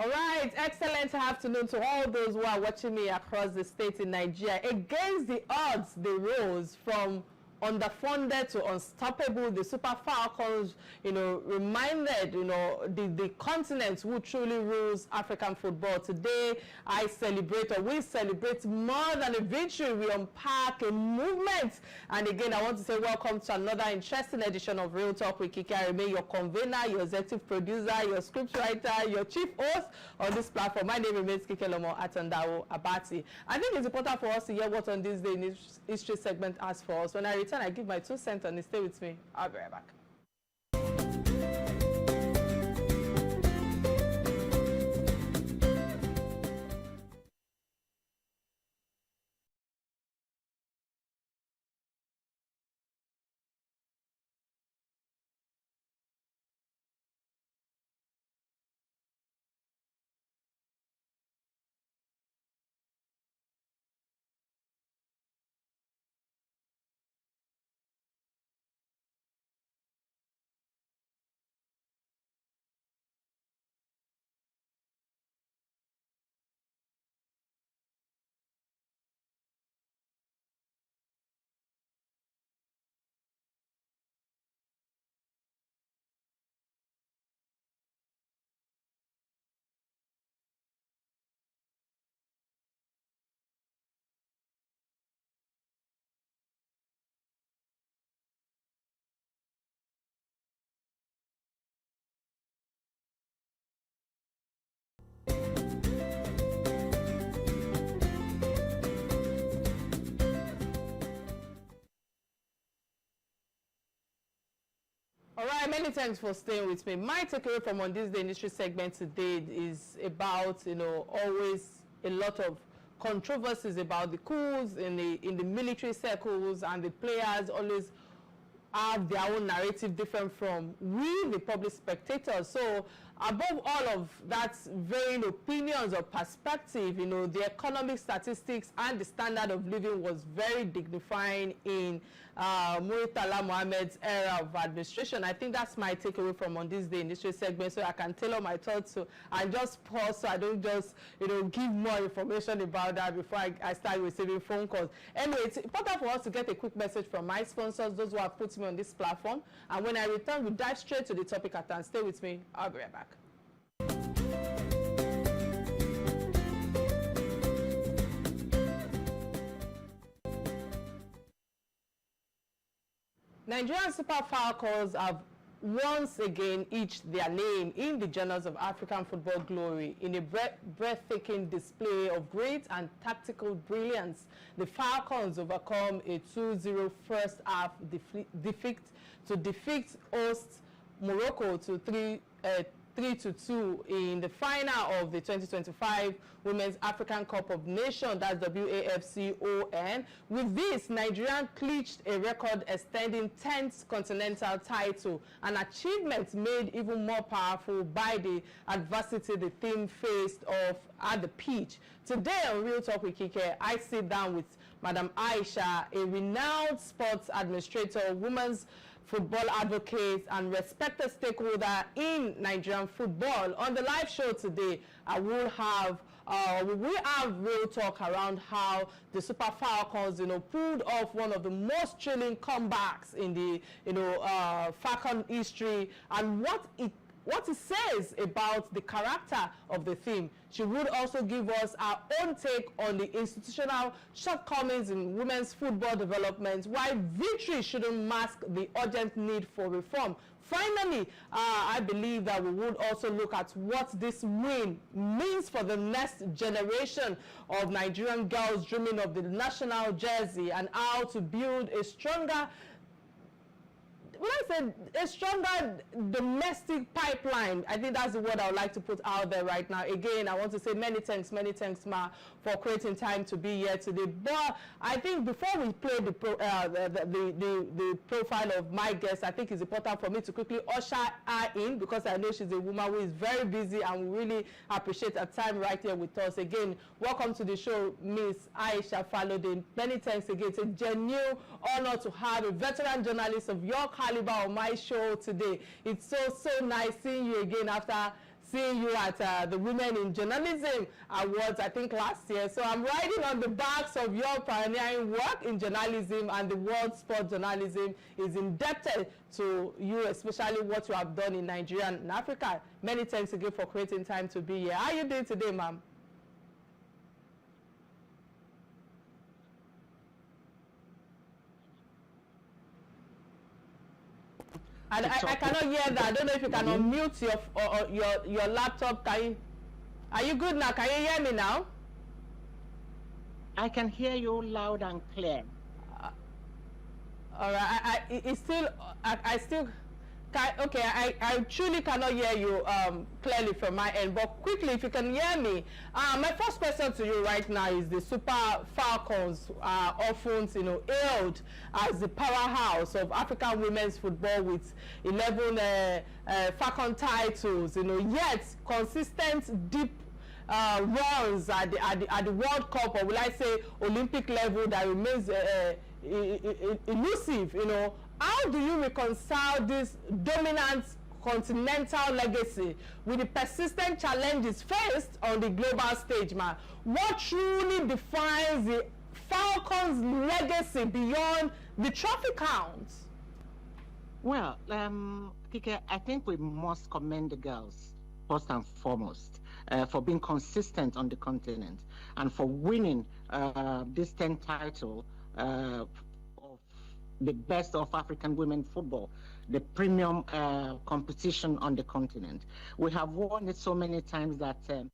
All right, excellent afternoon to all those who are watching me across the state in Nigeria. Against the odds, they rose from underfunded to unstoppable. The Super Falcons, reminded, the continent who truly rules African football. Today, we celebrate more than a victory. We unpack a movement. And again, I want to say welcome to another interesting edition of Real Talk with Kike. I remain your convener, your executive producer, your scriptwriter, your chief host on this platform. My name remains Atanda-Owo Abati. I think it's important for us to hear what on this day in history segment asks for us. When I return, I give my 2 cents and stay with me. I'll be right back. All right, many thanks for staying with me. My takeaway from on this day industry segment today is about, always a lot of controversies about the coups in the military circles, and the players always have their own narrative different from we, the public spectators. So above all of that varying opinions or perspective, the economic statistics and the standard of living was very dignifying in Muritala Mohammed's era of administration. I think that's my takeaway from on this day industry segment, so I can tailor my thoughts and just pause so I don't just give more information about that before I start receiving phone calls. Anyway, it's important for us to get a quick message from my sponsors, those who have put me on this platform, and when I return, we dive straight to the topic at hand. Stay with me. I'll be right back. Nigerian Super Falcons have once again etched their name in the journals of African football glory in a breathtaking display of great and tactical brilliance. The Falcons overcome a 2-0 first half defeat hosts Morocco to 3-2 in the final of the 2025 Women's African Cup of Nations, that's WAFCON. With this, Nigeria clinched a record-extending 10th Continental title, an achievement made even more powerful by the adversity the team faced off at the pitch. Today on Real Talk with Kike, I sit down with Madam Aisha, a renowned sports administrator, women's football advocate, and respected stakeholder in Nigerian football. On the live show today, we will have real talk around how the Super Falcons, pulled off one of the most thrilling comebacks in the Falcon history, and what it says about the character of the team. She would also give us our own take on the institutional shortcomings in women's football development, why victory shouldn't mask the urgent need for reform. Finally, I believe that we would also look at what this win means for the next generation of Nigerian girls dreaming of the national jersey, and how to build a stronger domestic pipeline. I think that's the word I would like to put out there right now. Again, I want to say many thanks, Ma, for creating time to be here today. But I think before we play the profile of my guest, I think it's important for me to quickly usher her in, because I know she's a woman who is very busy, and we really appreciate her time right here with us. Again, welcome to the show, Miss Aisha Falode. Many thanks again. It's a genuine honor to have a veteran journalist of your caliber on my show today. It's so nice seeing you again after seeing you at the Women in Journalism Awards, I think last year. So I'm riding on the backs of your pioneering work in journalism, and the world sport journalism is indebted to you, especially what you have done in Nigeria and Africa. Many thanks again for creating time to be here. How are you doing today, ma'am? I cannot hear that. I don't know if you can unmute your laptop. Are you good now? Can you hear me now? I can hear you loud and clear. All right. I truly cannot hear you clearly from my end, but quickly, if you can hear me, my first question to you right now is the Super Falcons, often hailed as the powerhouse of African women's football with 11 Falcon titles, yet consistent deep runs at the World Cup, or will I say Olympic level, that remains elusive. How do you reconcile this dominant continental legacy with the persistent challenges faced on the global stage, man? What truly defines the Falcons' legacy beyond the trophy count? Well, Kike, I think we must commend the girls, first and foremost, for being consistent on the continent and for winning this 10th title of the best of African women football, the premium competition on the continent. We have won it so many times that it didn't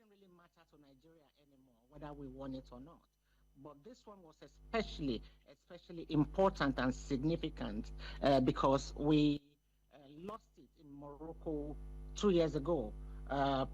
really matter to Nigeria anymore whether we won it or not. But this one was especially important and significant because we lost it in Morocco 2 years ago,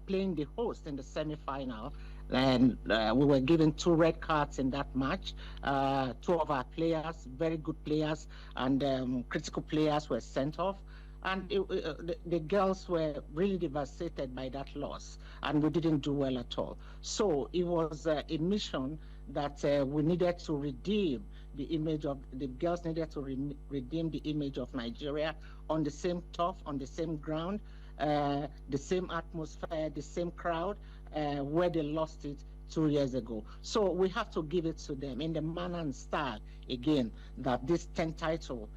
playing the host in the semi-final. And we were given 2 red cards in that match. 2 of our players, very good players, and critical players were sent off. And the girls were really devastated by that loss, and we didn't do well at all. So it was a mission that we needed to redeem the image of, the girls needed to redeem the image of Nigeria on the same turf, on the same ground, the same atmosphere, the same crowd, where they lost it 2 years ago. So we have to give it to them in the manner and style, again, that this 10th title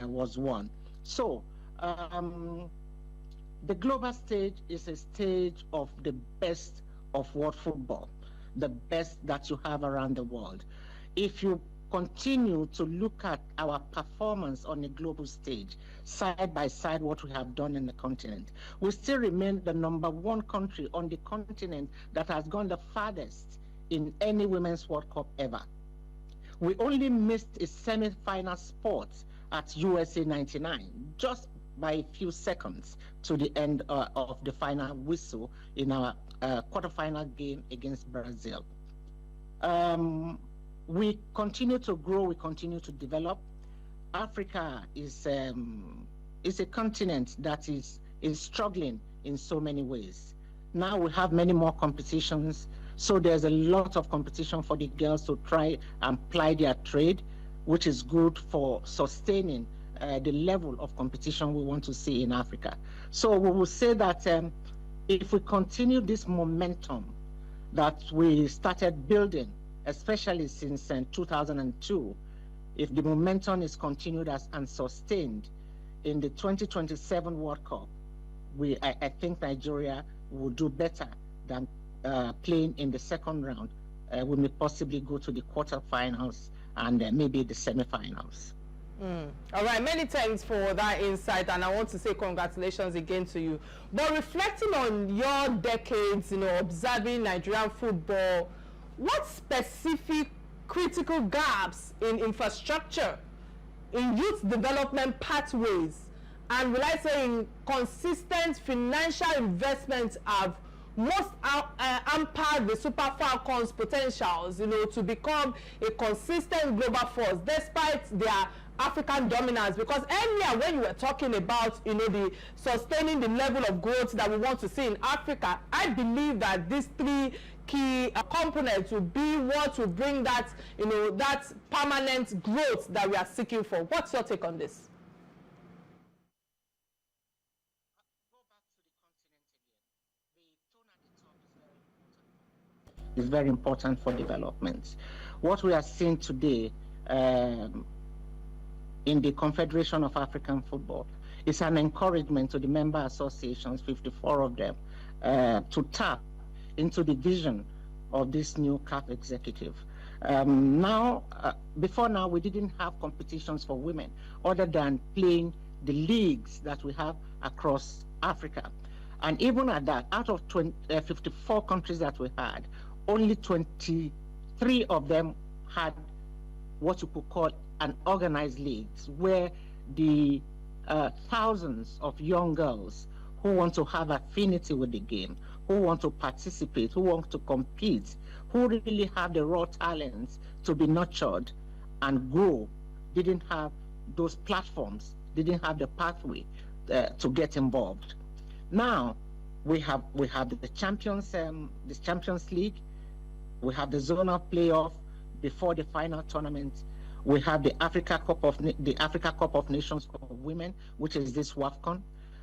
was won. So the global stage is a stage of the best of world football, the best that you have around the world. If you continue to look at our performance on the global stage, side by side what we have done in the continent, we still remain the #1 country on the continent that has gone the farthest in any Women's World Cup ever. We only missed a semi-final spot at USA 99, just by a few seconds to the end of the final whistle in our quarterfinal game against Brazil. We continue to grow, we continue to develop. Africa is a continent that is struggling in so many ways. Now we have many more competitions, so there's a lot of competition for the girls to try and ply their trade, which is good for sustaining the level of competition we want to see in Africa. So we will say that if we continue this momentum that we started building, especially since 2002, if the momentum is continued and sustained in the 2027 World Cup, I think Nigeria will do better than playing in the second round. We may possibly go to the quarterfinals and maybe the semifinals. All right, many thanks for that insight, and I want to say congratulations again to you. But reflecting on your decades, observing Nigerian football, what specific critical gaps in infrastructure, in youth development pathways, and will I say in consistent financial investments have most hampered the Super Falcons' potentials, to become a consistent global force despite their African dominance? Because earlier when you were talking about the sustaining the level of growth that we want to see in Africa, I believe that these 3 key components will be what will bring that that permanent growth that we are seeking for. What's your take on this? is very important for development. What we are seeing today in the Confederation of African Football is an encouragement to the member associations, 54 of them, to tap into the vision of this new CAF executive. Before now, we didn't have competitions for women other than playing the leagues that we have across Africa. And even at that, out of 54 countries that we had, only 23 of them had what you could call an organized leagues, where the thousands of young girls who want to have affinity with the game, who want to participate, who want to compete, who really have the raw talents to be nurtured and grow, didn't have those platforms, didn't have the pathway to get involved. Now we have the Champions League, we have the zonal playoff before the final tournament. We have the Africa Cup of Nations for women, which is this WAFON.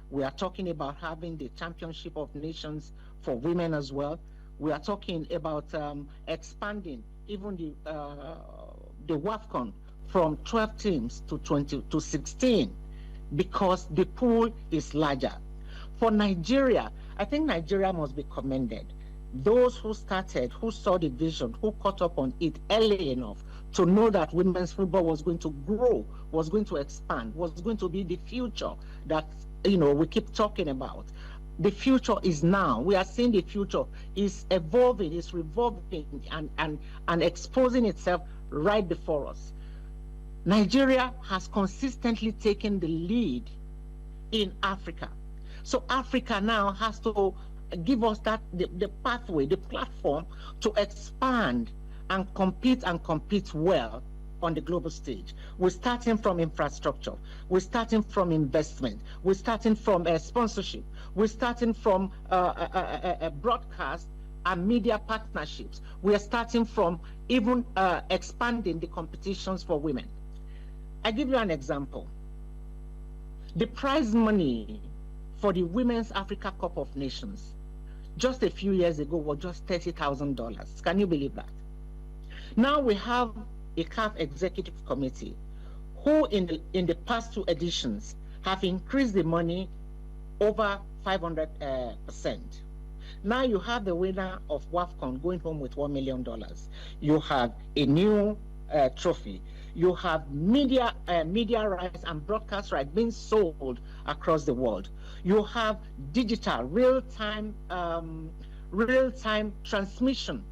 We are talking about having the Championship of Nations for women as well. We are talking about expanding even the WAFON from 12 teams to 16, because the pool is larger. For Nigeria, I think Nigeria must be commended. Those who started, who saw the vision, who caught up on it early enough to know that women's football was going to grow, was going to expand, was going to be the future that we keep talking about. The future is now. We are seeing the future is evolving, is revolving, and exposing itself right before us. Nigeria has consistently taken the lead in Africa. So Africa now has to give us the pathway, the platform to expand and compete well on the global stage. We're starting from infrastructure. We're starting from investment. We're starting from sponsorship. We're starting from broadcast and media partnerships. We are starting from even expanding the competitions for women. I give you an example. The prize money for the Women's Africa Cup of Nations just a few years ago was just $30,000. Can you believe that? Now we have a CAF executive committee who in the past two editions have increased the money over 500%. Now you have the winner of WAFON going home with $1 million. You have a new trophy. You have media rights and broadcast rights being sold across the world. You have digital, real-time transmission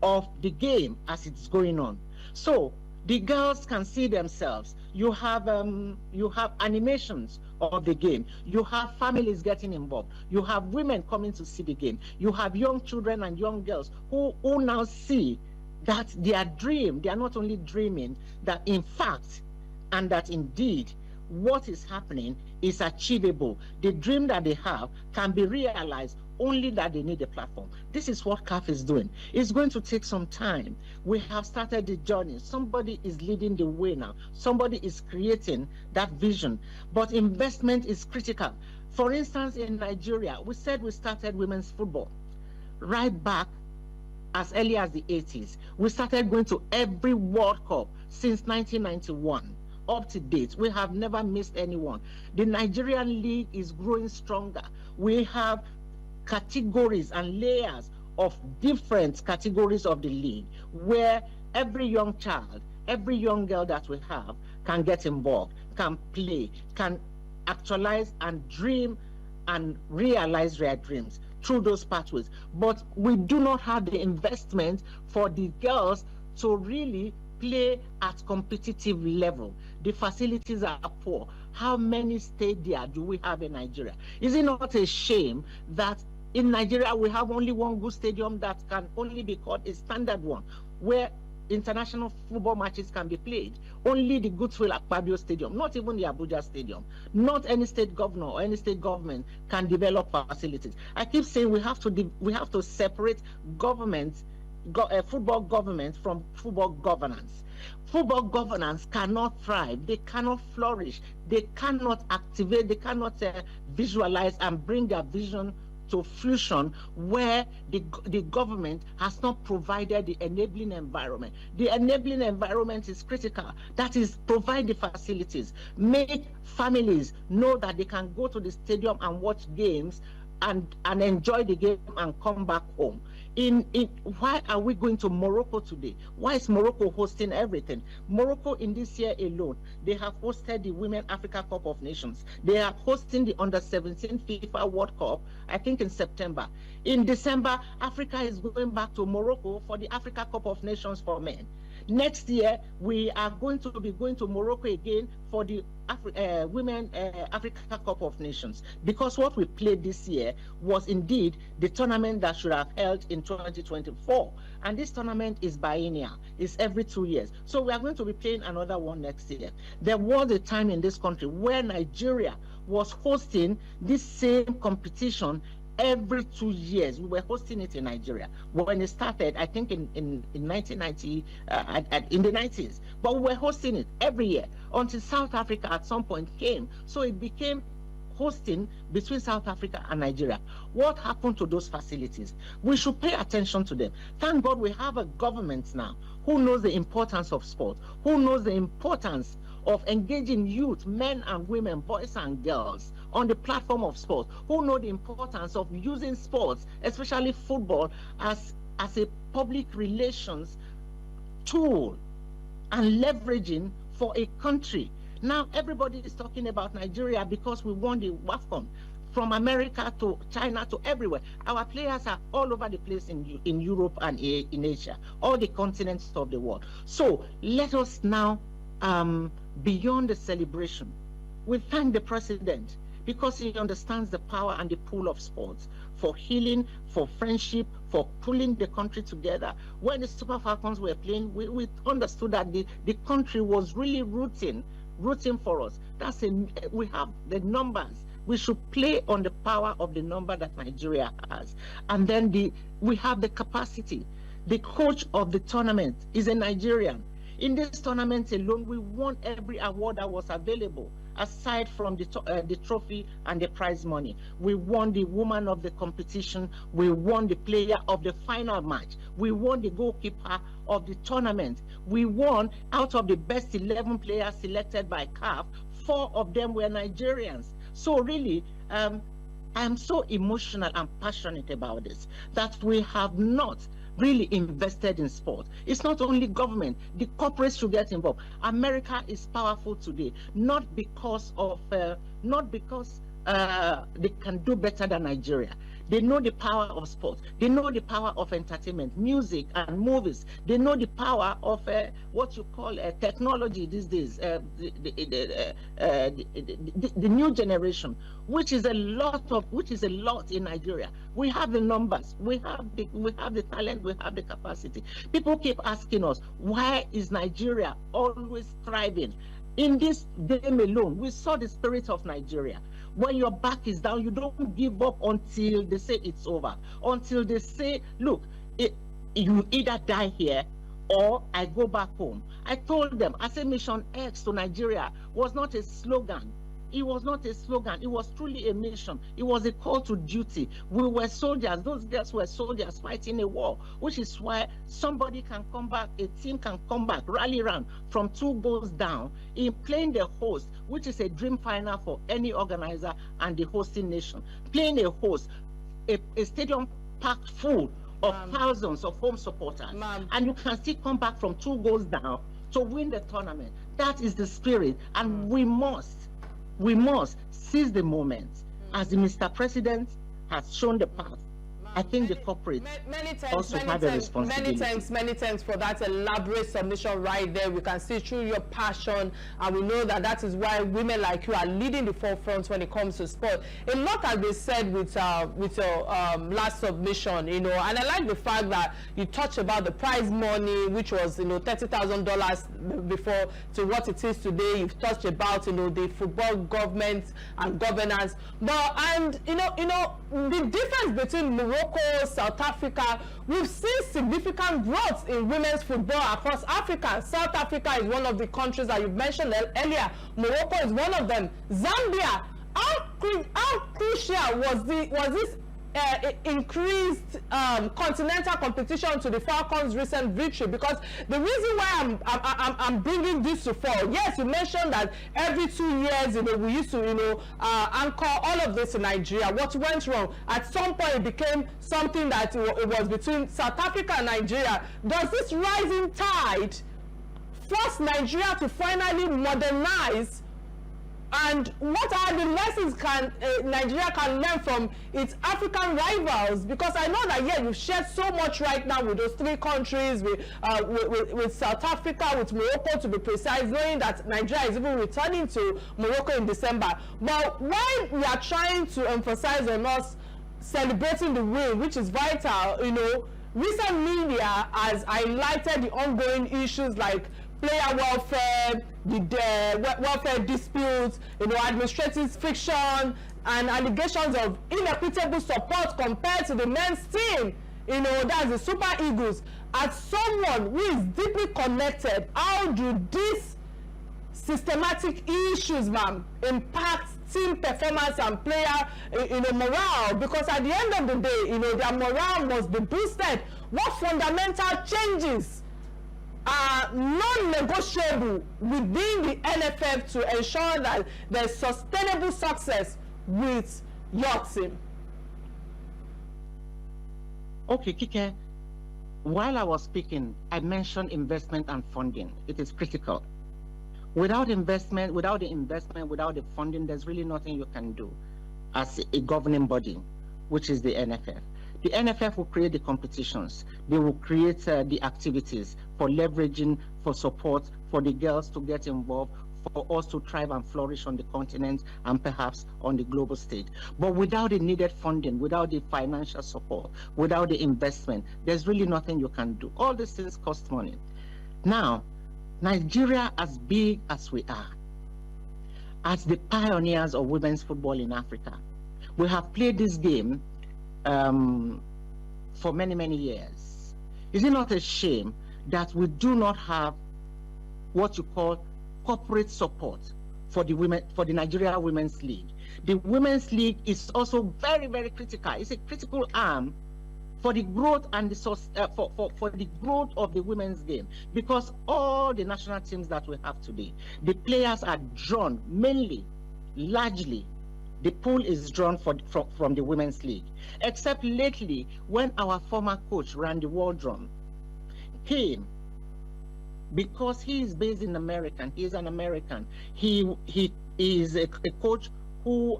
of the game as it's going on. So the girls can see themselves. You have animations of the game. You have families getting involved. You have women coming to see the game. You have young children and young girls who now see that their dream, they are not only dreaming, that in fact, and that indeed, what is happening is achievable. The dream that they have can be realized, only that they need a platform. This is what CAF is doing. It's going to take some time. We have started the journey. Somebody is leading the way now. Somebody is creating that vision. But investment is critical. For instance, in Nigeria, we said we started women's football right back as early as the 80s. We started going to every World Cup since 1991. Up to date, we have never missed anyone. The Nigerian league is growing stronger. We have categories and layers of different categories of the league where every young child, every young girl that we have can get involved, can play, can actualize and dream and realize their dreams through those pathways. But we do not have the investment for the girls to really play at competitive level. The facilities are poor. How many stadia do we have in Nigeria? Is it not a shame that in Nigeria we have only one good stadium that can only be called a standard one, where international football matches can be played? Only the Goodwill Akpabio Stadium, not even the Abuja Stadium. Not any state governor or any state government can develop facilities. I keep saying we have to separate government, football government from football governance. Football governance cannot thrive, they cannot flourish, they cannot activate, they cannot visualize and bring their vision to fruition where the government has not provided the enabling environment. The enabling environment is critical. That is, provide the facilities, make families know that they can go to the stadium and watch games and enjoy the game and come back home. Why are we going to Morocco today? Why is Morocco hosting everything? Morocco, in this year alone, they have hosted the Women Africa Cup of Nations. They are hosting the Under-17 FIFA World Cup, I think in September. In December, Africa is going back to Morocco for the Africa Cup of Nations for men. Next year, we are going to be going to Morocco again for the Women Africa Cup of Nations, because what we played this year was indeed the tournament that should have held in 2024. And this tournament is biennial. It's every 2 years. So we are going to be playing another one next year. There was a time in this country where Nigeria was hosting this same competition every 2 years. We were hosting it in Nigeria when it started, I think in 1990, in the 90s. But we were hosting it every year until South Africa at some point came. So it became hosting between South Africa and Nigeria. What happened to those facilities? We should pay attention to them. Thank God we have a government now who knows the importance of sport, who knows the importance of engaging youth, men and women, boys and girls, on the platform of sports, who know the importance of using sports, especially football, as a public relations tool and leveraging for a country. Now everybody is talking about Nigeria because we won the WAFON, from America to China to everywhere. Our players are all over the place in Europe and in Asia, all the continents of the world. So let us now, beyond the celebration, we thank the president, because he understands the power and the pull of sports for healing, for friendship, for pulling the country together. When the Super Falcons were playing, we understood that the country was really rooting for us. We have the numbers. We should play on the power of the number that Nigeria has. And then we have the capacity. The coach of the tournament is a Nigerian. In this tournament alone, we won every award that was available, aside from the trophy and the prize money. We won the woman of the competition. We won the player of the final match. We won the goalkeeper of the tournament. We won out of the best 11 players selected by CAF. 4 of them were Nigerians. So really, I'm so emotional and passionate about this, that we have not really invested in sport. It's not only government, the corporates should get involved. America is powerful today, not because they can do better than Nigeria. They know the power of sport. They know the power of entertainment, music and movies. They know the power of what you call technology these days, the new generation, which is a lot in Nigeria. We have the numbers, we have the talent, we have the capacity. People keep asking us, why is Nigeria always thriving? In this game alone, we saw the spirit of Nigeria. When your back is down, you don't give up until they say it's over. Until they say, look, you either die here or I go back home. I told them, I said Mission X to Nigeria was not a slogan. It was not a slogan. It was truly a mission. It was a call to duty. We were soldiers. Those girls were soldiers fighting a war, which is why somebody can come back, a team can come back, rally around from 2 goals down in playing the host, which is a dream final for any organizer and the hosting nation. Playing a host, a stadium packed full of thousands of home supporters. And you can still come back from 2 goals down to win the tournament. That is the spirit. And we must seize the moment, as the Mr. President has shown the path. I think the corporate also have a responsibility. Many thanks for that elaborate submission right there. We can see through your passion, and we know that is why women like you are leading the forefront when it comes to sport. A lot has been said with your last submission, and I like the fact that you touched about the prize money, which was $30,000 before, to what it is today. You've touched about the football government and governance, the difference between Morocco, South Africa, we've seen significant growth in women's football across Africa. South Africa is one of the countries that you mentioned earlier. Morocco is one of them. Zambia, how crucial was this increased continental competition to the Falcons' recent victory? Because the reason why I'm bringing this to fore, yes, you mentioned that every 2 years, you know, we used to, you know, anchor all of this in Nigeria. What went wrong? At some point, it became something that it was between South Africa and Nigeria. Does this rising tide force Nigeria to finally modernize? And what are the lessons Nigeria can learn from its African rivals? Because I know that, yeah, you've shared so much right now with those 3 countries, with South Africa, with Morocco to be precise, knowing that Nigeria is even returning to Morocco in December. But while we are trying to emphasize on us celebrating the win, which is vital, you know, recent media has highlighted the ongoing issues like player welfare, the welfare disputes, you know, administrative friction, and allegations of inequitable support compared to the men's team. You know, that's the Super Eagles. As someone who is deeply connected, how do these systematic issues, ma'am, impact team performance and player, you know, morale? Because at the end of the day, you know, their morale must be boosted. What fundamental changes are non-negotiable within the NFF to ensure that there's sustainable success with your team? Okay, Kike, while I was speaking, I mentioned investment and funding. It is critical. Without investment, without the funding, there's really nothing you can do as a governing body, which is the NFF. The NFF will create the competitions. They will create the activities for leveraging, for support, for the girls to get involved, for us to thrive and flourish on the continent and perhaps on the global stage. But without the needed funding, without the financial support, without the investment, there's really nothing you can do. All these things cost money. Now, Nigeria, as big as we are, as the pioneers of women's football in Africa, we have played this game for many, many years. Is it not a shame that we do not have what you call corporate support for the women, for the Nigeria Women's League? The Women's League is also very, very critical. It's a critical arm for the growth and the for the growth of the women's game, because all the national teams that we have today, the players are drawn mainly, largely, the pool is drawn from the Women's League, except lately when our former coach Randy Waldrum came, because he is based in America. He is an American. He is a coach who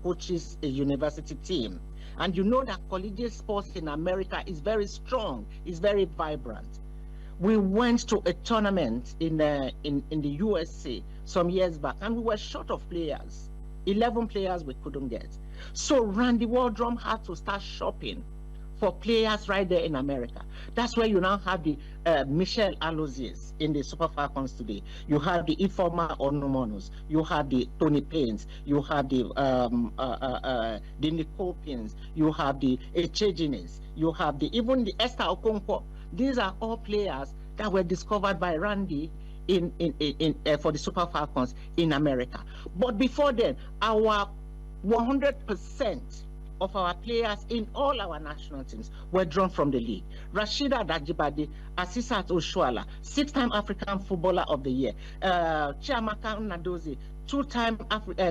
coaches a university team, and you know that collegiate sports in America is very strong, is very vibrant. We went to a tournament in the USA some years back, and we were short of players. 11 players we couldn't get. So Randy Waldrum had to start shopping for players right there in America. That's where you now have the Michelle Aloziers in the Super Falcons today. You have the Ifeoma Onomonos. You have the Tony Paynes. You have the Nicole Paynes. You have the Echejines. You have even the Esther Okonkwo. These are all players that were discovered by Randy for the Super Falcons in America. But before then, our 100% of our players in all our national teams were drawn from the league. Rashida Dajibade, Asisat Oshuala, 6-time African Footballer of the Year, Chiamaka Nnadozie, 2-time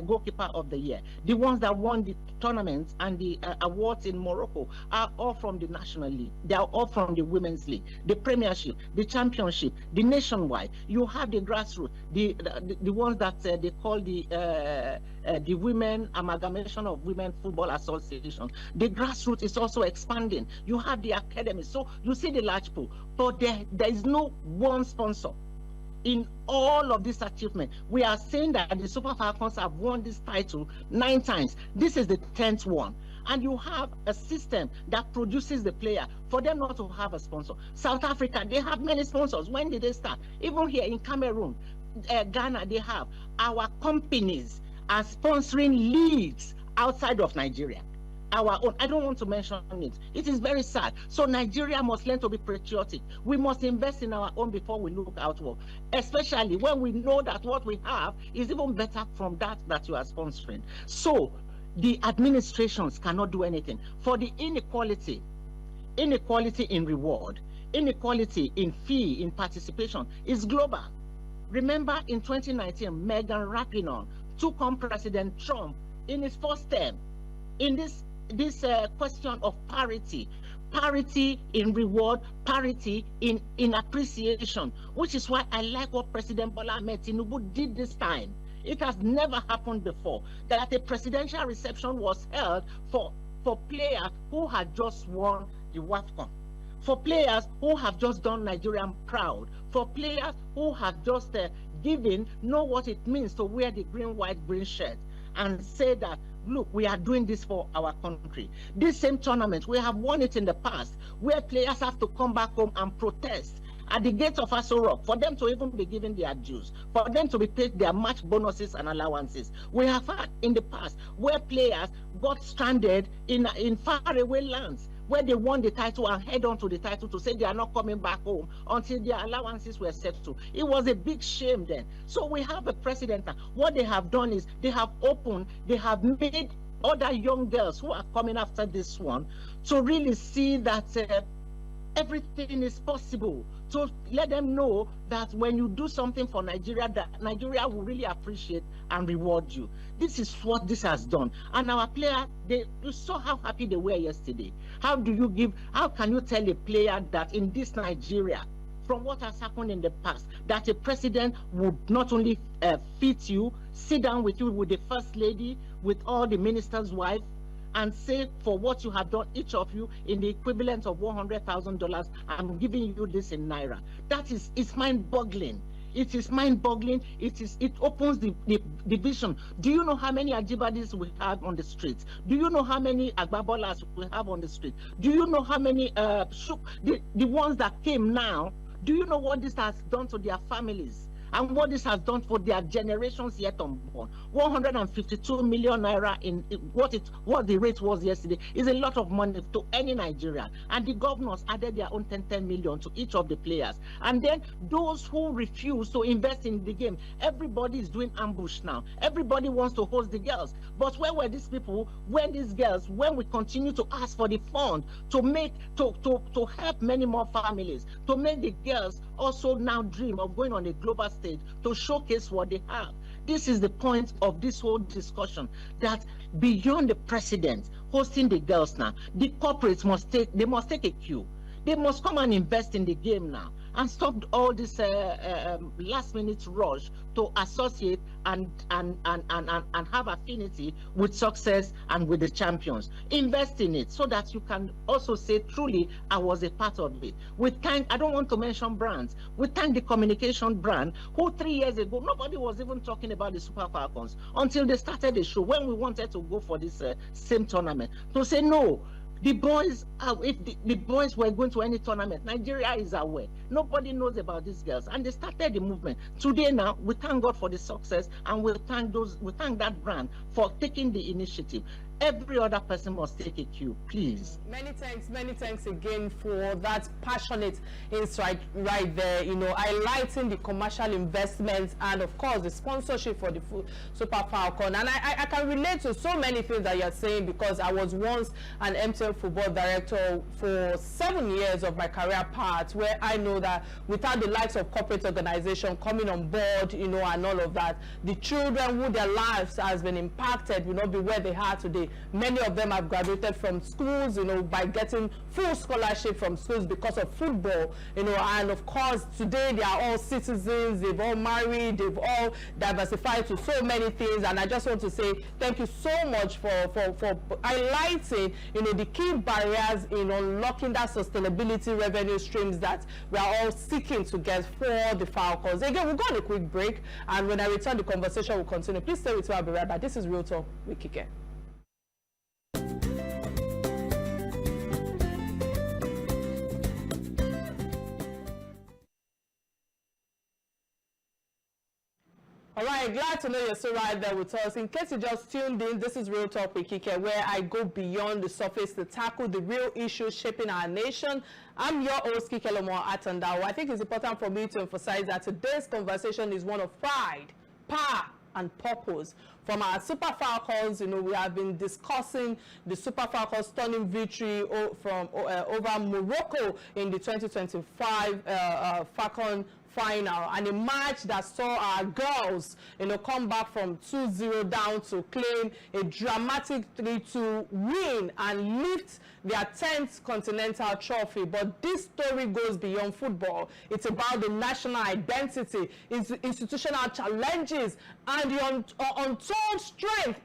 Goalkeeper of the Year. The ones that won the tournaments and the awards in Morocco are all from the National League. They are all from the Women's League, the Premiership, the Championship, the Nationwide. You have the grassroots, the ones that they call the Women Amalgamation of Women Football Association. The grassroots is also expanding. You have the academy. So you see the large pool, but there is no one sponsor. In all of this achievement, we are saying that the Super Falcons have won this title 9 times. This is the 10th one. And you have a system that produces the player for them not to have a sponsor. South Africa, they have many sponsors. When did they start? Even here in Cameroon, Ghana, they have. Our companies are sponsoring leagues outside of Nigeria. Our own. I don't want to mention it. It is very sad. So Nigeria must learn to be patriotic. We must invest in our own before we look outward, especially when we know that what we have is even better from that you are sponsoring. So the administrations cannot do anything. For the inequality in reward, inequality in fee, in participation is global. Remember in 2019, Megan Rapinoe took on President Trump in his first term in this question of parity in reward, parity in appreciation, which is why I like what President Bola Ahmed Tinubu did this time. It has never happened before that a presidential reception was held for players who had just won the WAFON, for players who have just done Nigerian proud, for players who have just know what it means to wear the green, white, green shirt and say that, look, we are doing this for our country. This same tournament, we have won it in the past, where players have to come back home and protest at the gates of Aso Rock for them to even be given their dues, for them to be paid their match bonuses and allowances. We have had in the past where players got stranded in faraway lands, where they won the title and head on to the title to say they are not coming back home until their allowances were settled. It was a big shame then. So we have a president now. What they have done is they have made other young girls who are coming after this one to really see that everything is possible. To let them know that when you do something for Nigeria, that Nigeria will really appreciate and reward you. This is what this has done. And our player, you saw how happy they were yesterday. How can you tell a player that in this Nigeria, from what has happened in the past, that a president would not only fit you, sit down with you, with the first lady, with all the ministers' wives, and say for what you have done, each of you, in the equivalent of $100,000, I'm giving you this in Naira. It's mind-boggling. It is mind-boggling. It opens the vision. Do you know how many Ajibadis we have on the streets? Do you know how many Agbabolas we have on the street? Do you know how many the ones that came now? Do you know what this has done to their families? And what this has done for their generations yet unborn? 152 million naira in what the rate was yesterday is a lot of money to any Nigerian. And the governors added their own 10 million to each of the players. And then those who refuse to invest in the game, everybody is doing ambush now. Everybody wants to host the girls. But where were these people when we continue to ask for the fund to help many more families, to make the girls also now dream of going on a global stage to showcase what they have? This is the point of this whole discussion, that beyond the president hosting the girls now, the corporates must take a cue. They must come and invest in the game now and stop all this last-minute rush to associate and have affinity with success and with the champions. Invest in it so that you can also say, truly, I was a part of it. I don't want to mention brands. We thank the communication brand who 3 years ago, nobody was even talking about the Super Falcons until they started the show when we wanted to go for this same tournament. To say, no, the boys, if the boys were going to any tournament, Nigeria is aware. Nobody knows about these girls, and they started the movement. Today now, we thank God for the success, and we thank that brand for taking the initiative. Every other person must take a cue, please. Many thanks again for that passionate insight right there, highlighting the commercial investments and of course the sponsorship for the Super Falcon. And I can relate to so many things that you're saying, because I was once an MTL football director for 7 years of my career path, where I know that without the likes of corporate organization coming on board, and all of that, the children who their lives has been impacted will not be where they are today. Many of them have graduated from schools, by getting full scholarship from schools because of football, and of course today they are all citizens, they've all married, they've all diversified to so many things. And I just want to say thank you so much for highlighting, the key barriers in unlocking that sustainability revenue streams that we are all seeking to get for the Falcons. Again, we'll go on a quick break, and when I return, the conversation will continue. Please stay with me, I'll be right back. This is Real Talk with Kike. All right, glad to know you're still right there with us. In case you just tuned in, this is Real Talk with Kike, where I go beyond the surface to tackle the real issues shaping our nation. I'm your host, Kike Atanda-Owo. I think it's important for me to emphasize that today's conversation is one of pride, power, and purpose. From our Super Falcons, we have been discussing the Super Falcons stunning victory over Morocco in the 2025 Falcon final, and a match that saw our girls come back from 2-0 down to claim a dramatic 3-2 win and lift their 10th Continental trophy. But this story goes beyond football. It's about the national identity, institutional challenges, and the untold strength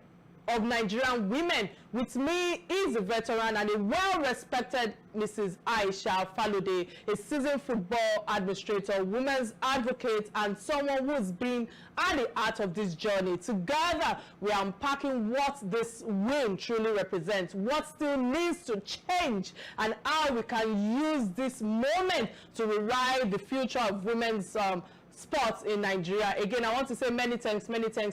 of Nigerian women. With me is a veteran and a well-respected Mrs. Aisha Falode, a seasoned football administrator, women's advocate, and someone who's been at the heart of this journey. Together, we are unpacking what this win truly represents, what still needs to change, and how we can use this moment to rewrite the future of women's sports in Nigeria. Again, I want to say many thanks,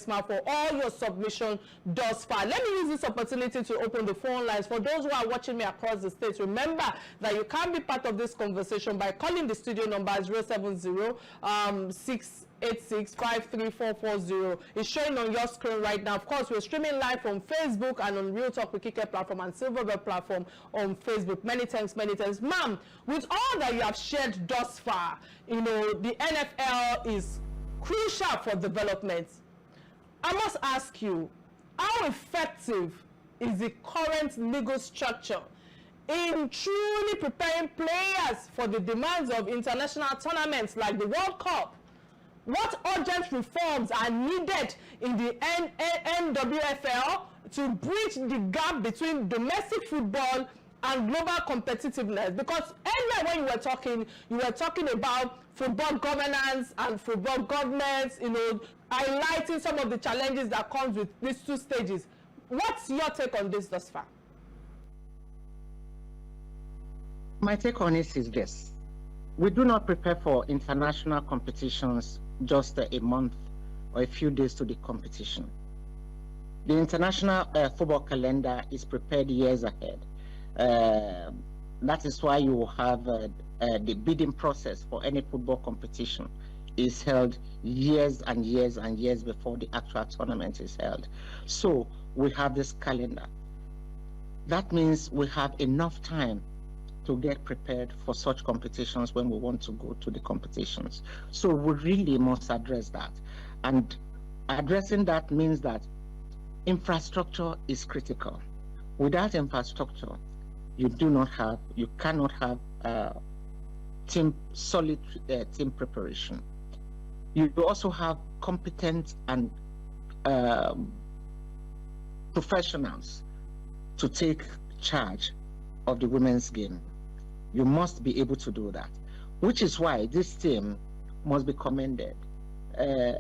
ma, for all your submission thus far. Let me use this opportunity to open the phone lines. For those who are watching me across the states, remember that you can be part of this conversation by calling the studio number 070-686-53440. It's showing on your screen right now. Of course, we're streaming live from Facebook and on Real Talk with Kike platform and Silverbird platform on Facebook. Many thanks, ma'am. With all that you have shared thus far, the NFL is crucial for development. I must ask you, how effective is the current legal structure in truly preparing players for the demands of international tournaments like the World Cup? What urgent reforms are needed in the NWFL to bridge the gap between domestic football and global competitiveness? Because earlier when you were talking about football governance and football governance, highlighting some of the challenges that comes with these two stages. What's your take on this thus far? My take on it is this. We do not prepare for international competitions just a month or a few days to the competition. The international football calendar is prepared years ahead. That is why you have the bidding process for any football competition is held years and years and years before the actual tournament is held. So we have this calendar. That means we have enough time to get prepared for such competitions when we want to go to the competitions. So we really must address that. And addressing that means that infrastructure is critical. Without infrastructure, you cannot have solid team preparation. You also have competent and professionals to take charge of the women's game. You must be able to do that, which is why this team must be commended.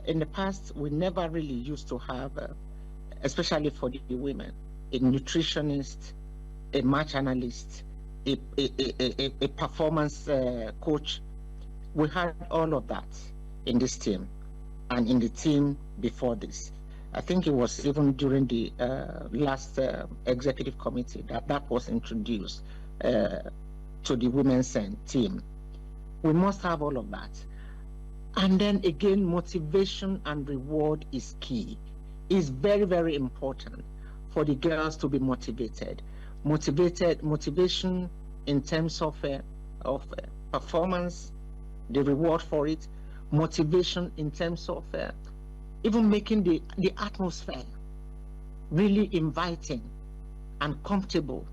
In the past, we never really used to have, especially for the women, a nutritionist, a match analyst, a performance coach. We had all of that in this team and in the team before this. I think it was even during the last executive committee that was introduced to the women's team. We must have all of that. And then again, motivation and reward is key. It's very, very important for the girls to be motivated. Motivation in terms of performance, the reward for it, motivation in terms of even making the atmosphere really inviting and comfortable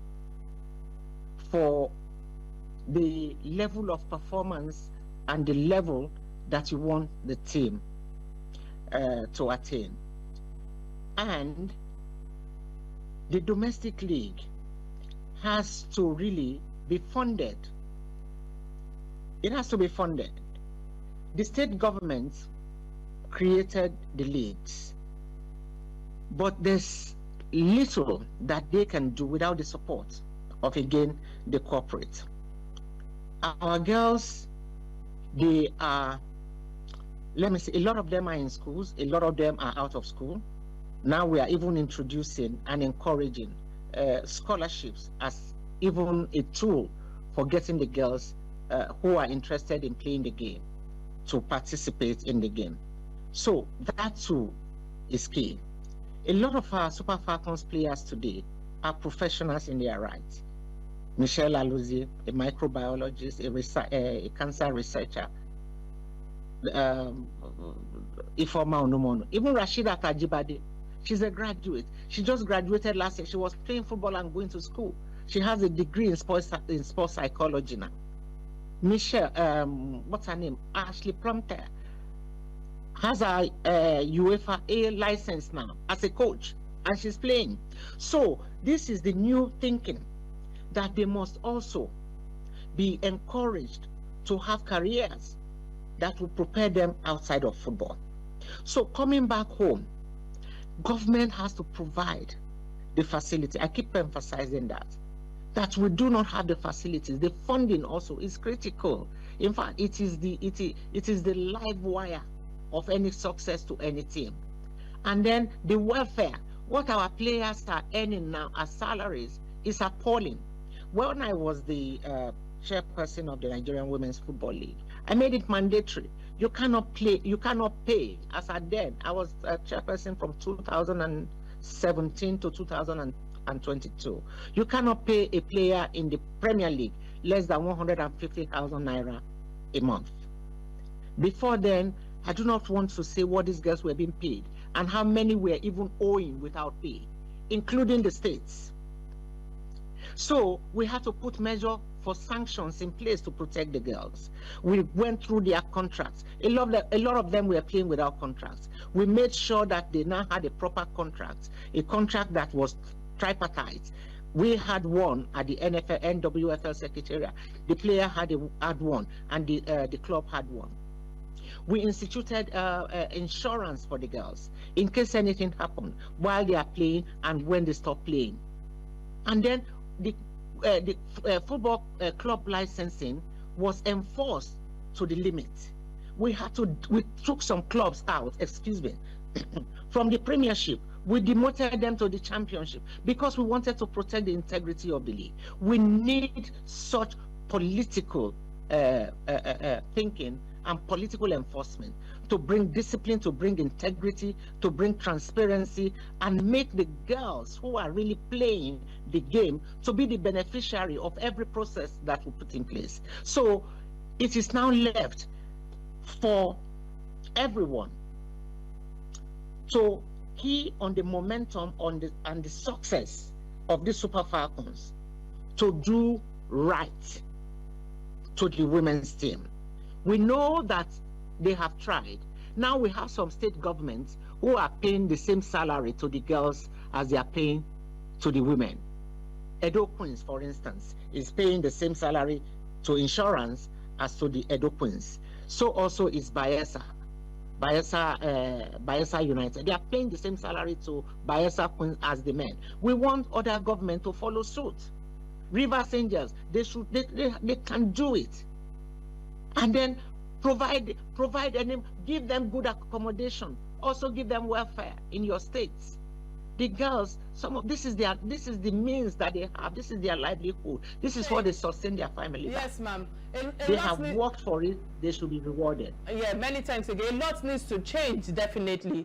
for the level of performance and the level that you want the team to attain. And the domestic league has to really be funded. It has to be funded. The state government created the leagues, but there's little that they can do without the support of, again, the corporate. Our girls, they are, let me say, a lot of them are in schools, a lot of them are out of school. Now we are even introducing and encouraging scholarships as even a tool for getting the girls who are interested in playing the game to participate in the game. So that too is key. A lot of our Super Falcons players today are professionals in their right. Michelle Aluzi, a microbiologist, a cancer researcher, Ifeoma Onumono, even Rashida Tajibade, she's a graduate. She just graduated last year. She was playing football and going to school. She has a degree in sports psychology now. Michelle, what's her name? Ashley Plumter has a UEFA A license now as a coach, and she's playing. So this is the new thinking, that they must also be encouraged to have careers that will prepare them outside of football. So coming back home, government has to provide the facility. I keep emphasizing that we do not have the facilities. The funding also is critical. In fact, it is the live wire of any success to any team. And then the welfare, what our players are earning now as salaries is appalling. When I was the chairperson of the Nigerian Women's Football League, I made it mandatory. You cannot pay. As I did, I was a chairperson from 2017 to 2022. You cannot pay a player in the Premier League less than 150,000 naira a month. Before then, I do not want to say what these girls were being paid and how many were even owing without pay, including the states. So we had to put measure for sanctions in place to protect the girls. We went through their contracts. A lot of them were playing without contracts. We made sure that they now had a proper contract, a contract that was tripartite. We had one at the NWFL Secretariat. The player had one, and the club had one. We instituted insurance for the girls in case anything happened while they are playing and when they stop playing. And then the football club licensing was enforced to the limit. We took some clubs out, from the Premiership. We demoted them to the Championship because we wanted to protect the integrity of the league. We need such political thinking and political enforcement to bring discipline, to bring integrity, to bring transparency, and make the girls who are really playing the game to be the beneficiary of every process that we put in place. So it is now left for everyone to key on the momentum and the success of the Super Falcons to do right to the women's team. We know that they have tried. Now we have some state governments who are paying the same salary to the girls as they are paying to the women. Edo Queens, for instance, is paying the same salary to insurance as to the Edo Queens. So also is Bayelsa United. They are paying the same salary to Bayelsa Queens as the men. We want other government to follow suit. Rivers Angels, they can do it. And then provide and give them good accommodation. Also give them welfare in your states. The girls, this is the means that they have. This is their livelihood. This is what they sustain their family. Yes, ma'am. They have worked for it. They should be rewarded. Yeah, many times again, lots needs to change definitely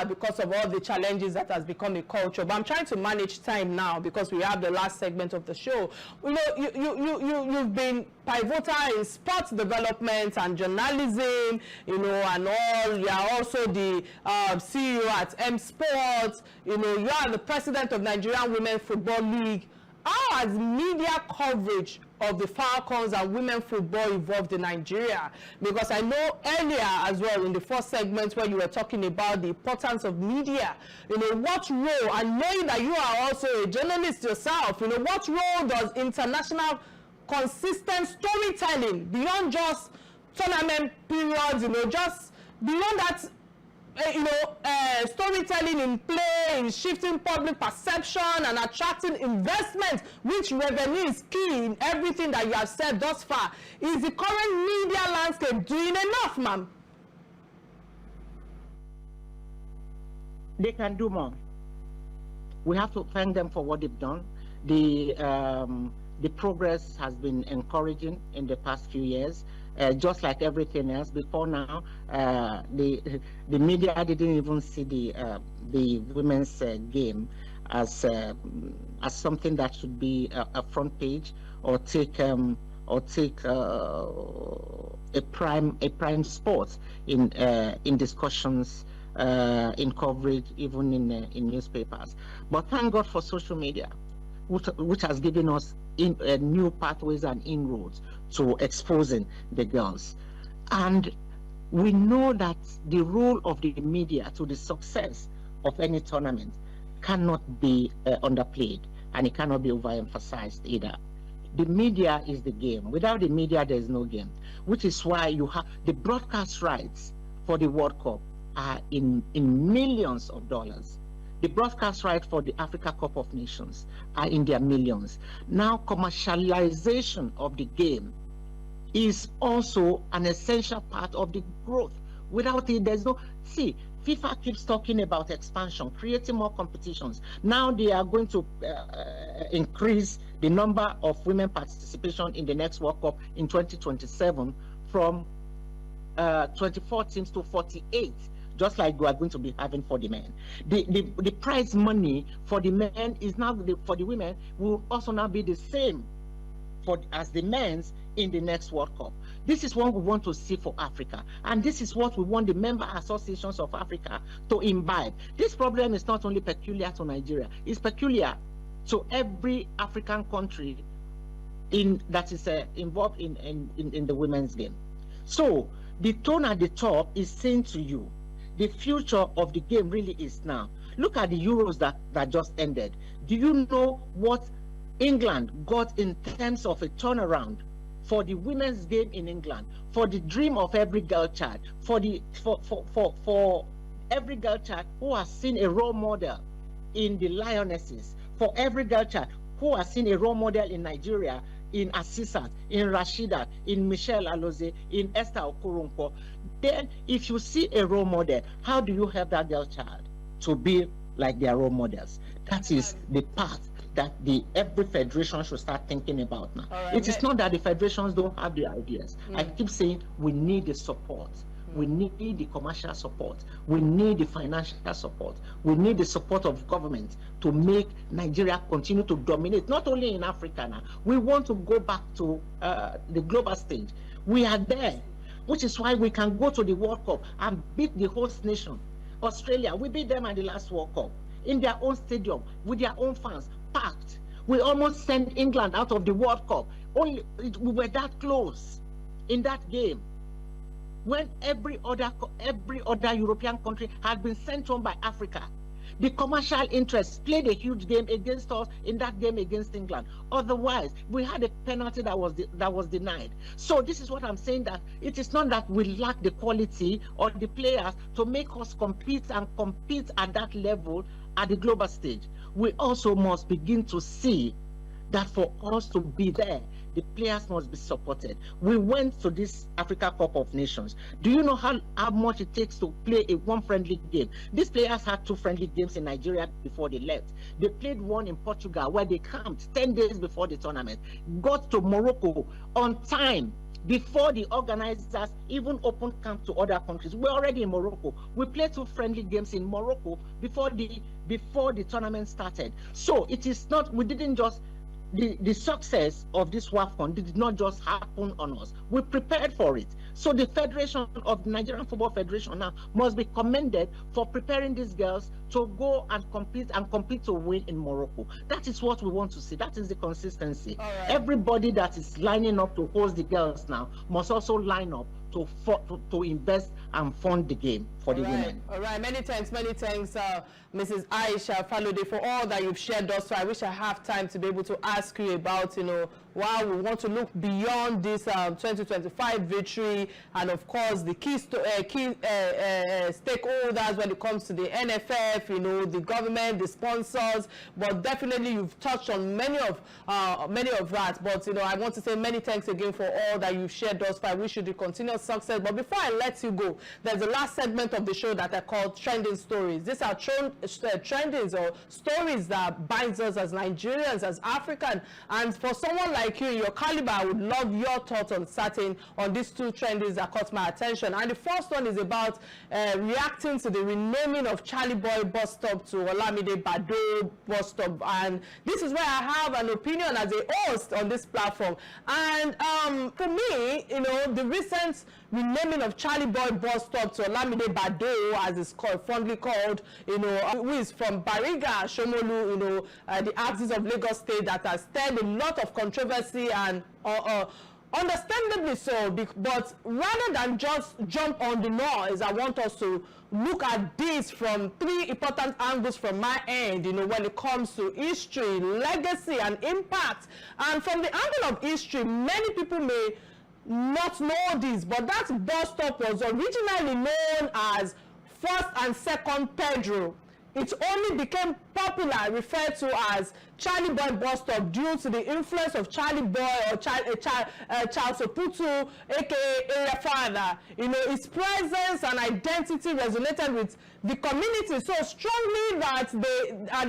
because of all the challenges that has become a culture. But I'm trying to manage time now because we have the last segment of the show. You know, you've been pivotal in sports development and journalism, you know, and all. You are also the CEO at M Sports. You know, you are the president of Nigerian Women's Football League. How has media coverage of the Falcons and women football evolved in Nigeria? Because I know earlier as well in the first segment where you were talking about the importance of media, you know, what role, and knowing that you are also a journalist yourself, you know, what role does international consistent storytelling beyond just tournament periods, you know, just beyond that, storytelling in play, in shifting public perception and attracting investment, which revenue is key in everything that you have said thus far. Is the current media landscape doing enough, ma'am? They can do more. We have to thank them for what they've done. The progress has been encouraging in the past few years. just like everything else. Before now, the media didn't even see the women's game as something that should be a front page or take a prime sport in discussions, in coverage, even in newspapers. But thank God for social media, which has given us new pathways and inroads to exposing the girls. And we know that the role of the media to the success of any tournament cannot be underplayed, and it cannot be overemphasized either. The media is the game. Without the media, there is no game, which is why you have the broadcast rights for the World Cup are in millions of dollars. The broadcast rights for the Africa Cup of Nations are in their millions. Now, commercialization of the game is also an essential part of the growth. Without it, there's no... See, FIFA keeps talking about expansion, creating more competitions. Now they are going to increase the number of women participation in the next World Cup in 2027 from 24 teams to 48, just like we are going to be having for the men. The prize money for the men is now, for the women, will also now be the same as the men's in the next World Cup. This is what we want to see for Africa, and this is what we want the member associations of Africa to imbibe. This problem is not only peculiar to Nigeria, it's peculiar to every African country that is involved in the women's game. So the tone at the top is saying to you, the future of the game really is now. Look at the Euros that just ended. Do you know what England got in terms of a turnaround for the women's game in England, for the dream of every girl child, for every girl child who has seen a role model in the Lionesses, for every girl child who has seen a role model in Nigeria, in Asisat, in Rashidat, in Michelle Alozie, in Esther Okoronkwo. Then if you see a role model, how do you help that girl child to be like their role models? That is the path that every federation should start thinking about now. Right, it is not that the federations don't have the ideas. I keep saying we need the support. We need the commercial support. We need the financial support. We need the support of government to make Nigeria continue to dominate, not only in Africa now. We want to go back to the global stage. We are there, which is why we can go to the World Cup and beat the host nation. Australia, we beat them at the last World Cup in their own stadium with their own fans, packed. We almost sent England out of the World Cup. We were that close in that game, when every other European country had been sent home by Africa. The commercial interests played a huge game against us in that game against England. Otherwise, we had a penalty that was denied. So this is what I'm saying, that it is not that we lack the quality or the players to make us compete at that level at the global stage. We also must begin to see that for us to be there, the players must be supported. We went to this Africa Cup of Nations. Do you know how much it takes to play one friendly game? These players had 2 friendly games in Nigeria before they left. They played one in Portugal, where they camped 10 days before the tournament, got to Morocco on time, before the organizers even opened camp to other countries. We're already in Morocco. We played 2 friendly games in Morocco before the tournament started. So it is not, we didn't just, the success of this WAFON did not just happen on us. We prepared for it. So the Federation of the Nigerian Football Federation now must be commended for preparing these girls to go and compete to win in Morocco. That is what we want to see. That is the consistency. Right. Everybody that is lining up to host the girls now must also line up to invest and fund the game for the women. All right, many thanks, Mrs. Aisha Falode, for all that you've shared thus far. I wish I have time to be able to ask you about, why we want to look beyond this 2025 victory, and of course the key stakeholders when it comes to the NFF, the government, the sponsors. But definitely you've touched on many of that. But I want to say many thanks again for all that you've shared thus far. I wish you the continuous success. But before I let you go, there's the last segment of the show that I call Trending Stories. These are trendings or stories that binds us as Nigerians, as African. And for someone like you, your caliber, I would love your thoughts on these two trendings that caught my attention. And the first one is about reacting to the renaming of Charlie Boy bus stop to Olamide Bado bus stop. And this is where I have an opinion as a host on this platform. And for me, you know, the recent renaming of Charlie Boy bus stop to Olamide Bado, as it's fondly called, you know, who is from Bariga, Shomolu, you know, the axis of Lagos State, that has stirred a lot of controversy and understandably so. But rather than just jump on the noise, I want us to look at this from three important angles from my end, you know, when it comes to history, legacy, and impact. And from the angle of history, many people may not know this, but that bus stop was originally known as First and Second Pedro. It only became popular, referred to as Charlie Boy bus stop, due to the influence of Charlie Boy or Charles Oputu, aka Area Father. You know, his presence and identity resonated with the community so strongly that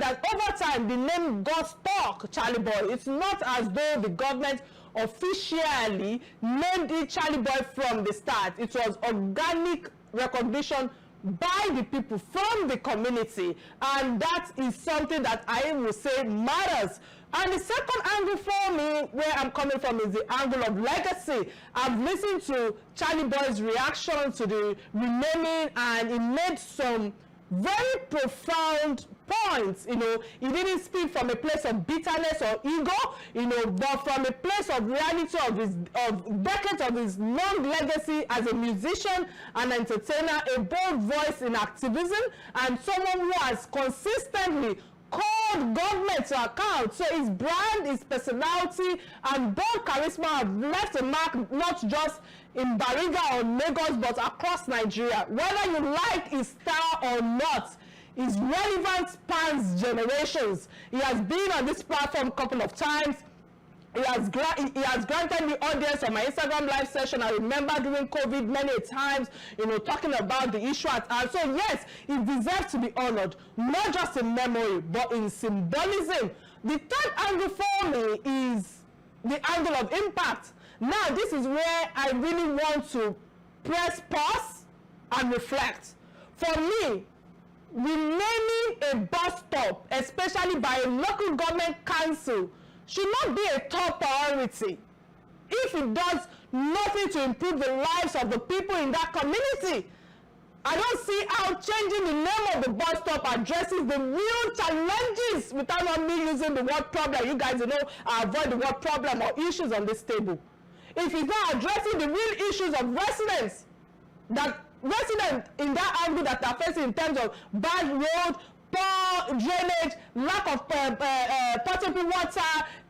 that over time the name got stuck, Charlie Boy. It's not as though the government officially named it Charlie Boy from the start. It was organic recognition by the people from the community, and that is something that I will say matters. And the second angle for me, where I'm coming from, is the angle of legacy. I've listened to Charlie Boy's reaction to the renaming, and he made some very profound points. You know, he didn't speak from a place of bitterness or ego, you know, but from a place of reality of decades of his long legacy as a musician and entertainer, a bold voice in activism, and someone who has consistently called government to account. So his brand, his personality, and bold charisma have left a mark not just in Bariga or Lagos, but across Nigeria. Whether you like his style or not, his relevance spans generations. He has been on this platform a couple of times. He has granted me audience on my Instagram live session. I remember during COVID many times, you know, talking about the issue at hand. So yes, he deserves to be honored, not just in memory, but in symbolism. The third angle for me is the angle of impact. Now, this is where I really want to press pause and reflect. For me, renaming a bus stop, especially by a local government council, should not be a top priority if it does nothing to improve the lives of the people in that community. I don't see how changing the name of the bus stop addresses the real challenges, without not me using the word problem. You guys, you know, I avoid the word problem or issues on this table. If it's not addressing the real issues of residents in that angle that are facing in terms of bad road, poor drainage, lack of potable water,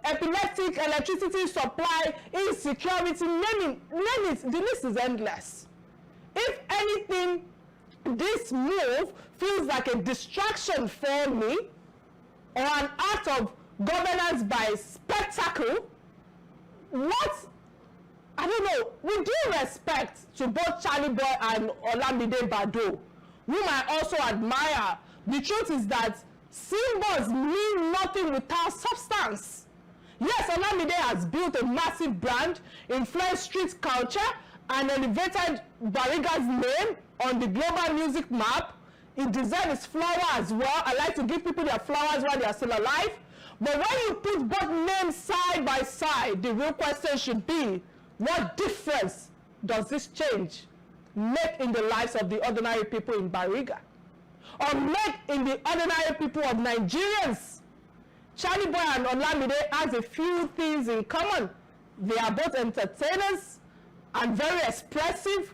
epileptic electricity supply, insecurity, name it, the list is endless. If anything, this move feels like a distraction for me, or an act of governance by spectacle. I don't know, with due respect to both Charlie Boy and Olamide Bado, whom I also admire, the truth is that symbols mean nothing without substance. Yes, Olamide has built a massive brand, influenced street culture, and elevated Bariga's name on the global music map. He deserves his flower as well. I like to give people their flowers while they are still alive. But when you put both names side by side, the real question should be, what difference does this change make in the lives of the ordinary people in Bariga? Or make in the ordinary people of Nigerians? Charlie Boy and Olamide has a few things in common. They are both entertainers and very expressive,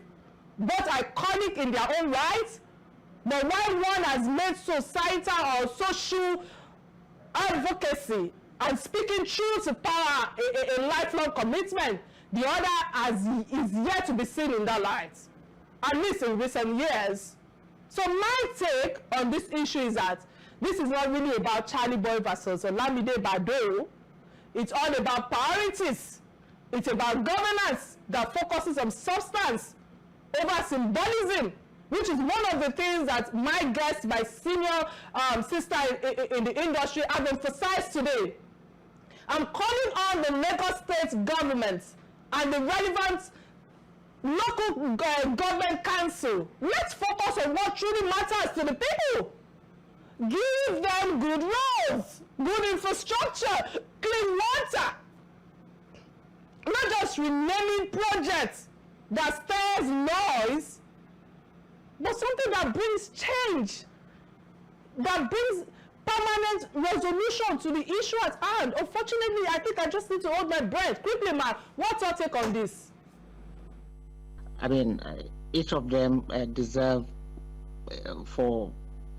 both iconic in their own right. But while one has made societal or social advocacy and speaking truth to power a lifelong commitment, the other is yet to be seen in that light, at least in recent years. So my take on this issue is that this is not really about Charlie Boy versus Olamide Bado. It's all about priorities. It's about governance that focuses on substance over symbolism, which is one of the things that my guest, my senior sister in the industry, have emphasized today. I'm calling on the Lagos State government and the relevant local government council. Let's focus on what truly matters to the people. Give them good roads, good infrastructure, clean water. Not just renaming projects that stirs noise, but something that brings change, that brings permanent resolution to the issue at hand. Unfortunately, I think I just need to hold my breath. Quickly, Mark, what's your take on this? I mean, each of them deserve for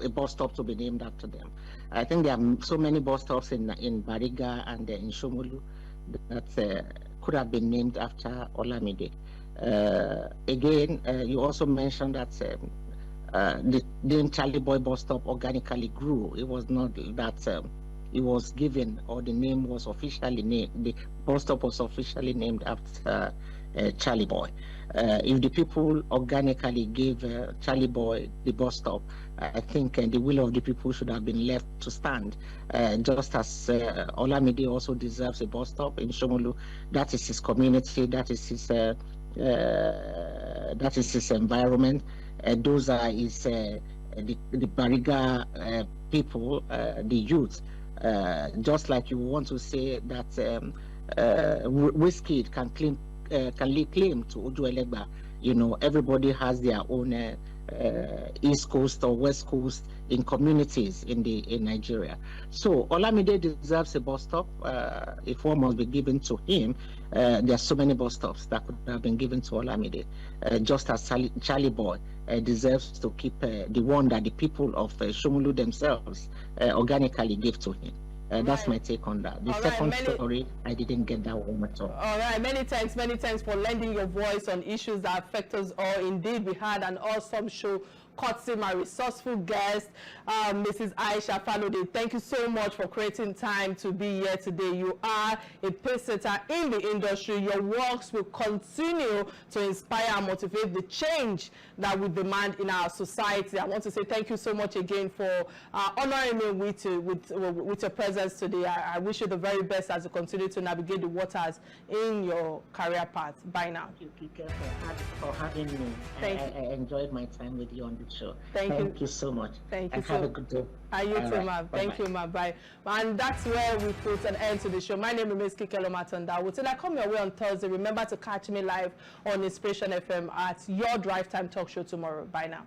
a bus stop to be named after them. I think there are so many bus stops in Bariga and in Shomolu that could have been named after Olamide. Again, you also mentioned that the name Charlie Boy bus stop organically grew. It was not that it was given, or the name was officially named, the bus stop was officially named after Charlie Boy. If the people organically gave Charlie Boy the bus stop, I think the will of the people should have been left to stand. Just as Olamide also deserves a bus stop in Shomolu. That is his community. That is his environment. Those are his the Bariga people, the youth. Just like you want to say that whiskey can lay claim to Ojuelegba. You know, everybody has their own East Coast or West Coast in communities in Nigeria. So Olamide deserves a bus stop. If one must be given to him, there are so many bus stops that could have been given to Olamide. Just as Charlie Boy deserves to keep the one that the people of Shomolu themselves organically gave to him. That's my take on that. The second story, I didn't get that one at all. All right, many thanks for lending your voice on issues that affect us all. Indeed, we had an awesome show courtesy my resourceful guest, Mrs. Aisha Falode. Thank you so much for creating time to be here today. You are a pacesetter in the industry. Your works will continue to inspire and motivate the change that we demand in our society. I want to say thank you so much again for honoring me with your presence today. I wish you the very best as you continue to navigate the waters in your career path. Bye now. Thank you, Kike, for having me. I enjoyed my time with you on the show. Thank you so much. Thank you. Have a good day. And you too, ma'am. Thank you, ma'am. Bye. And that's where we put an end to the show. My name is Atanda-Owo. Till I come your way on Thursday, remember to catch me live on Inspiration FM at your Drive Time Talk Show tomorrow. Bye now.